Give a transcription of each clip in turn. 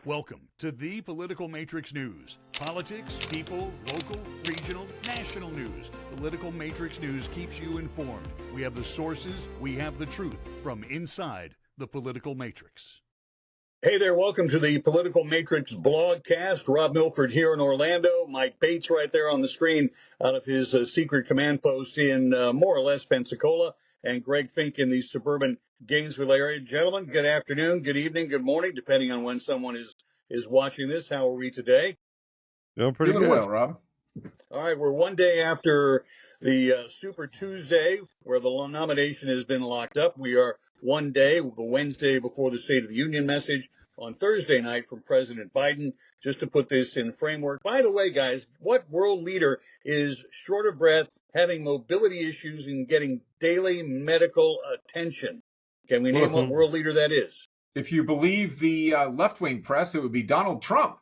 Welcome to the Political Matrix News. Politics, people, local, regional, national news. Political Matrix News keeps you informed. We have the sources, we have the truth from inside the Political Matrix. Hey there, welcome to the Political Matrix blogcast. Rob Milford here in Orlando. Mike Bates right there on the screen out of his secret command post in more or less Pensacola, and Greg Fink in the suburban Gainesville area. Gentlemen, good afternoon, good evening, good morning, depending on when someone is watching this. How are we today? Doing pretty good. Well, Rob. All right, we're one day after the Super Tuesday, where the nomination has been locked up. We are one day, the Wednesday before the State of the Union message on Thursday night from President Biden, just to put this in framework. By the way, guys, what world leader is short of breath, having mobility issues, and getting daily medical attention? Can we name what world leader that is? If you believe the left-wing press, it would be Donald Trump.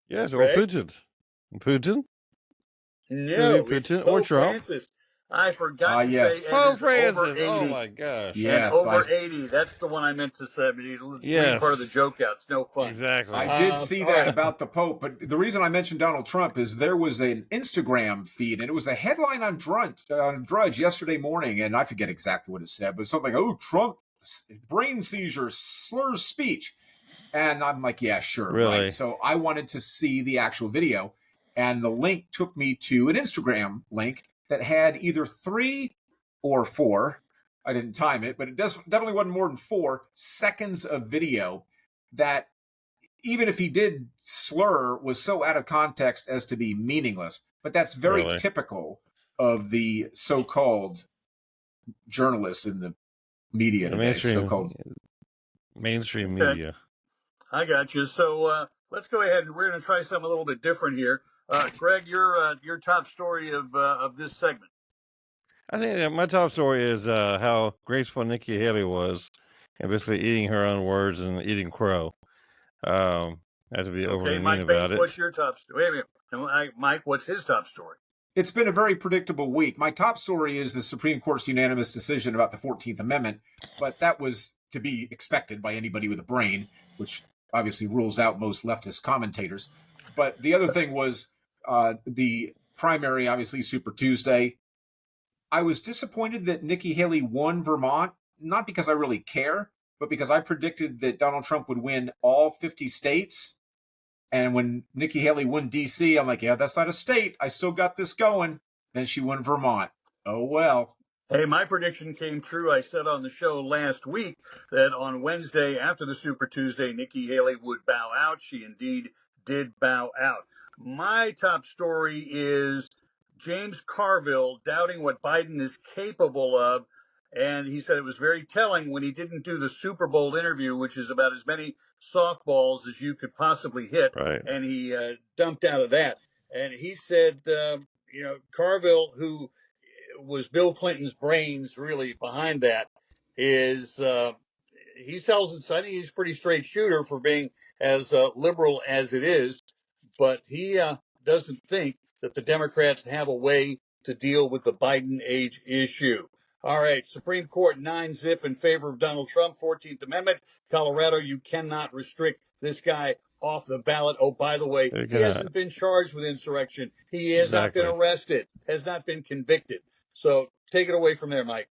Yes, or Putin. Putin? No, Putin or Trump. Francis. I forgot to yes. say Pope Francis. over 80. Oh, my gosh. Yes, and over 80. That's the one I meant to say. Yes. Part of the joke out. It's no fun. Exactly. I did see that about the Pope, but the reason I mentioned Donald Trump is there was an Instagram feed, and it was a headline on Drudge yesterday morning, and I forget exactly what it said, but something, Trump, brain seizure, slurs speech. And I'm like, yeah, sure. Really? Right? So I wanted to see the actual video, and the link took me to an Instagram link that had either 3 or 4, I didn't time it, but it definitely wasn't more than 4 seconds of video that, even if he did slur, was so out of context as to be meaningless. But that's very typical of the so-called journalists in the media the today, mainstream media. I got you. So let's go ahead, and we're going to try something a little bit different here. Greg, your top story of this segment. I think that my top story is how graceful Nikki Haley was, and basically eating her own words and eating crow. I have to be overly mean about Bates, it. What's your top story? Wait a minute. Mike, what's his top story? It's been a very predictable week. My top story is the Supreme Court's unanimous decision about the 14th Amendment, but that was to be expected by anybody with a brain, which obviously rules out most leftist commentators. But the other thing was the primary, obviously, Super Tuesday. I was disappointed that Nikki Haley won Vermont, not because I really care, but because I predicted that Donald Trump would win all 50 states. And when Nikki Haley won D.C., I'm like, yeah, that's not a state. I still got this going. Then she won Vermont. Oh, well. Hey, my prediction came true. I said on the show last week that on Wednesday after the Super Tuesday, Nikki Haley would bow out. She indeed did bow out. My top story is James Carville doubting what Biden is capable of. And he said it was very telling when he didn't do the Super Bowl interview, which is about as many softballs as you could possibly hit. Right. And he dumped out of that. And he said, Carville, who was Bill Clinton's brains really behind that, is he tells us, I think he's a pretty straight shooter for being as liberal as it is, but he doesn't think that the Democrats have a way to deal with the Biden age issue. All right, Supreme Court 9-zip in favor of Donald Trump, 14th Amendment. Colorado, you cannot restrict this guy off the ballot. Oh, by the way, he hasn't been charged with insurrection. He has not been arrested, has not been convicted. So take it away from there, Mike.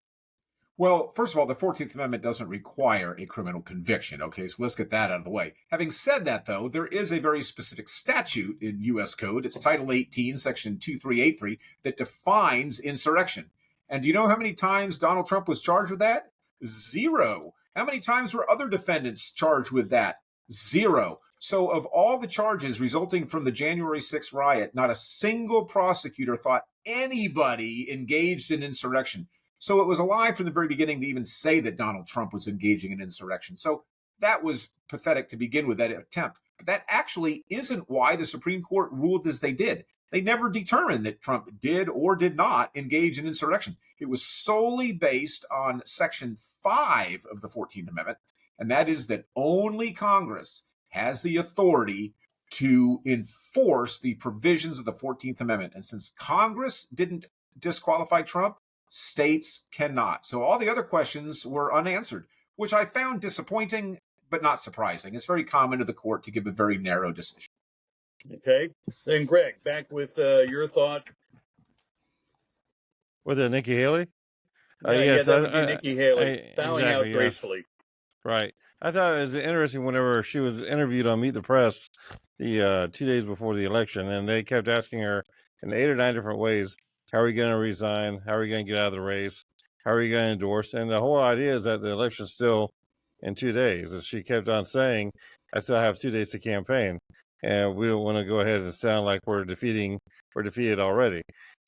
Well, first of all, the 14th Amendment doesn't require a criminal conviction. Okay, so let's get that out of the way. Having said that, though, there is a very specific statute in U.S. Code. It's Title 18, Section 2383, that defines insurrection. And do you know how many times Donald Trump was charged with that? 0. How many times were other defendants charged with that? 0. So of all the charges resulting from the January 6th riot, not a single prosecutor thought anybody engaged in insurrection. So it was a lie from the very beginning to even say that Donald Trump was engaging in insurrection. So that was pathetic to begin with, that attempt. But that actually isn't why the Supreme Court ruled as they did. They never determined that Trump did or did not engage in insurrection. It was solely based on Section 5 of the 14th Amendment, and that is that only Congress has the authority to enforce the provisions of the 14th Amendment. And since Congress didn't disqualify Trump, states cannot. So all the other questions were unanswered, which I found disappointing but not surprising. It's very common to the court to give a very narrow decision. Okay. Then, Greg, back with your thought. Was it Nikki Haley? Yeah, that would be Nikki Haley, bowing out gracefully. Yes. Right. I thought it was interesting whenever she was interviewed on Meet the Press the 2 days before the election, and they kept asking her in 8 or 9 different ways, how are you going to resign? How are you going to get out of the race? How are you going to endorse? And the whole idea is that the election's still in 2 days. And she kept on saying, I still have 2 days to campaign, and we don't want to go ahead and sound like we're defeated already.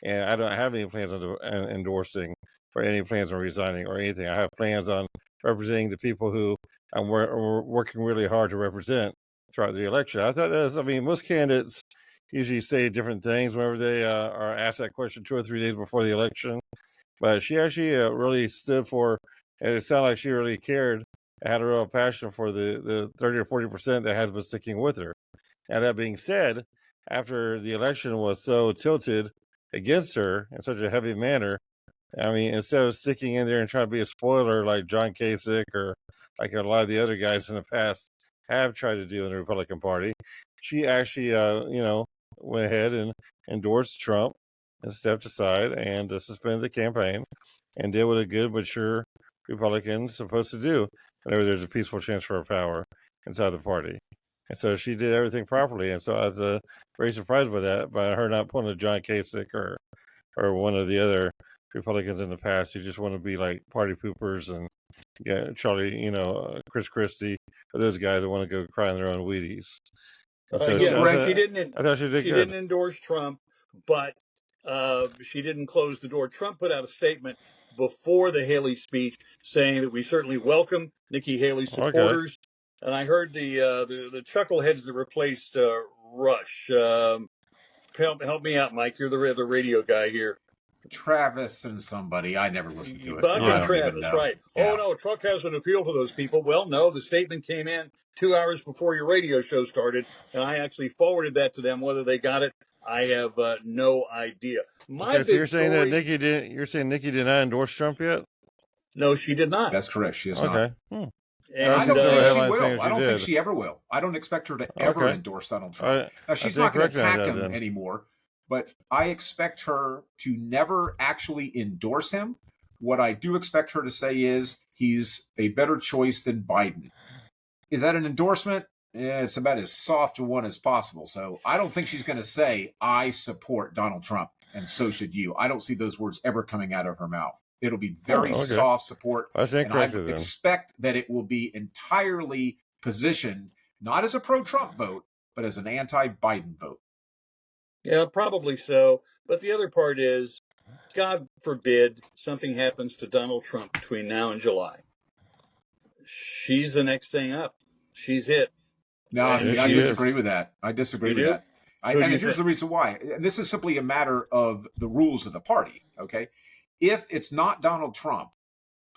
And I don't have any plans on endorsing or any plans on resigning or anything. I have plans on representing the people who I'm working really hard to represent throughout the election. I thought that was, most candidates usually say different things whenever they are asked that question 2 or 3 days before the election. But she actually really stood for, and it sounded like she really cared, had a real passion for the 30 or 40% that has been sticking with her. Now, that being said, after the election was so tilted against her in such a heavy manner, instead of sticking in there and trying to be a spoiler like John Kasich or like a lot of the other guys in the past have tried to do in the Republican Party, she actually, went ahead and endorsed Trump and stepped aside and suspended the campaign and did what a good, mature Republican is supposed to do whenever there's a peaceful transfer of power inside the party. And so she did everything properly. And so I was very surprised by that, by her not pulling a John Kasich or one of the other Republicans in the past who just want to be like party poopers and Charlie, Chris Christie, or those guys that want to go cry in their own Wheaties. So she didn't endorse Trump, but she didn't close the door. Trump put out a statement before the Haley speech saying that we certainly welcome Nikki Haley supporters. Okay. And I heard the chuckleheads that replaced Rush. Help me out, Mike. You're the radio guy here. Travis and somebody. I never listened to it. Buck and Travis, right. Yeah. Oh, no, Trump hasn't appealed to those people. Well, no, the statement came in 2 hours before your radio show started, and I actually forwarded that to them. Whether they got it, I have no idea. So you're saying that Nikki did not endorse Trump yet? No, she did not. That's correct. She is not. And I don't think she will. I don't think she ever will. I don't expect her to ever endorse Donald Trump. Now, she's not going to attack him anymore, but I expect her to never actually endorse him. What I do expect her to say is he's a better choice than Biden. Is that an endorsement? It's about as soft a one as possible. So I don't think she's going to say, I support Donald Trump, and so should you. I don't see those words ever coming out of her mouth. It'll be very soft support. And I expect that it will be entirely positioned, not as a pro-Trump vote, but as an anti-Biden vote. Yeah, probably so. But the other part is, God forbid something happens to Donald Trump between now and July. She's the next thing up. She's it. No, I disagree with that. I disagree with that. And here's the reason why. This is simply a matter of the rules of the party, okay? If it's not Donald Trump,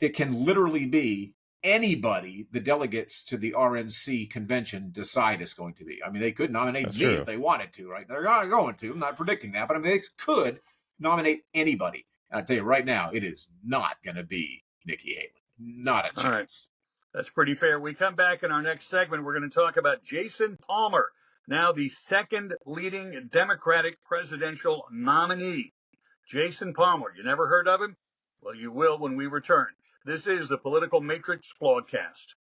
it can literally be anybody the delegates to the RNC convention decide is going to be. They could nominate me if they wanted to, right? They're not going to. I'm not predicting that, but they could nominate anybody. And I tell you right now, it is not going to be Nikki Haley. Not a chance. All right. That's pretty fair. We come back in our next segment. We're going to talk about Jason Palmer, now the second leading Democratic presidential nominee. Jason Palmer. You never heard of him? Well, you will when we return. This is the Political Matrix Flawcast.